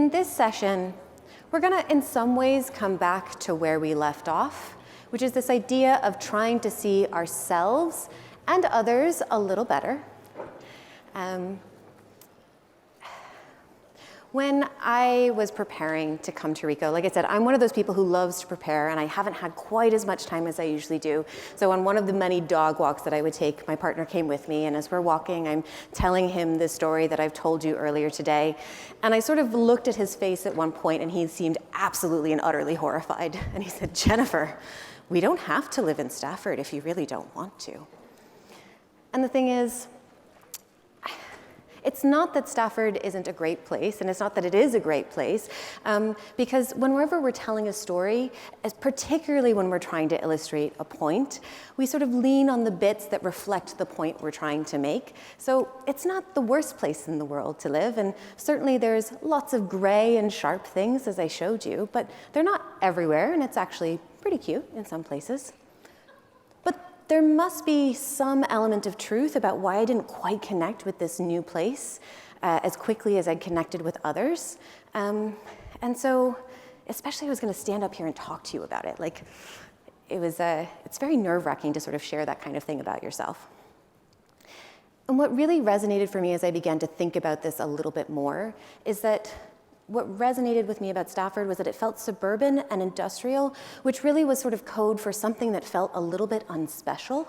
In this session, we're going to, in some ways, come back to where we left off, which is this idea of trying to see ourselves and others a little better. When I was preparing to come to RICO, like I said, I'm one of those people who loves to prepare, and I haven't had quite as much time as I usually do. So on one of the many dog walks that I would take, my partner came with me, and as we're walking, I'm telling him this story that I've told you earlier today. And I sort of looked at his face at one point, and he seemed absolutely and utterly horrified. And he said, "Jennifer, we don't have to live in Stafford if you really don't want to." And the thing is, it's not that Stafford isn't a great place, and it's not that it is a great place, because whenever we're telling a story, particularly when we're trying to illustrate a point, we sort of lean on the bits that reflect the point we're trying to make. So it's not the worst place in the world to live, and certainly there's lots of gray and sharp things, as I showed you, but they're not everywhere, and it's actually pretty cute in some places. There must be some element of truth about why I didn't quite connect with this new place as quickly as I'd connected with others. And so, especially I was going to stand up here and talk to you about it. Like, it's very nerve-wracking to sort of share that kind of thing about yourself. And what really resonated for me as I began to think about this a little bit more is that what resonated with me about Stafford was that it felt suburban and industrial, which really was sort of code for something that felt a little bit unspecial.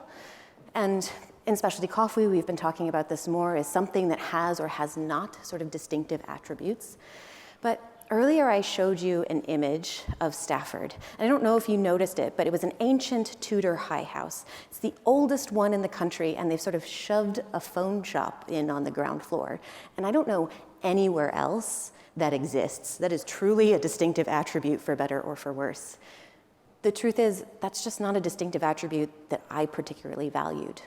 And in specialty coffee, we've been talking about this more as something that has or has not sort of distinctive attributes. But earlier I showed you an image of Stafford. And I don't know if you noticed it, but it was an ancient Tudor high house. It's the oldest one in the country, and they've sort of shoved a phone shop in on the ground floor. And I don't know anywhere else that exists that is truly a distinctive attribute, for better or for worse. The truth is, that's just not a distinctive attribute that I particularly valued.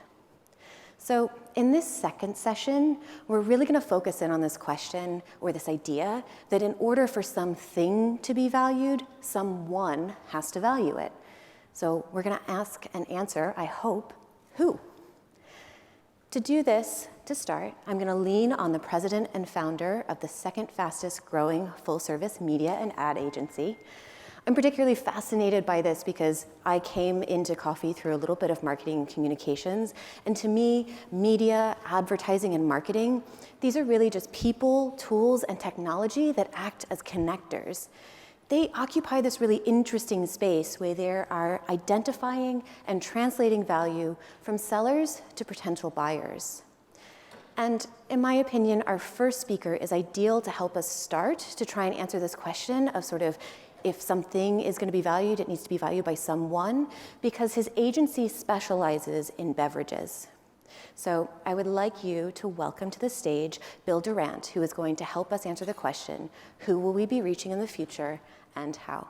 So in this second session, we're really going to focus in on this question, or this idea, that in order for something to be valued, someone has to value it. So we're going to ask and answer, I hope, who? To do this, to start, I'm going to lean on the president and founder of the second fastest growing full-service media and ad agency. I'm particularly fascinated by this because I came into coffee through a little bit of marketing and communications, and to me, media, advertising, and marketing, these are really just people, tools, and technology that act as connectors. They occupy this really interesting space where they are identifying and translating value from sellers to potential buyers. And in my opinion, our first speaker is ideal to help us start to try and answer this question of sort of, if something is going to be valued, it needs to be valued by someone, because his agency specializes in beverages. So I would like you to welcome to the stage Bill Durant, who is going to help us answer the question, who will we be reaching in the future and how?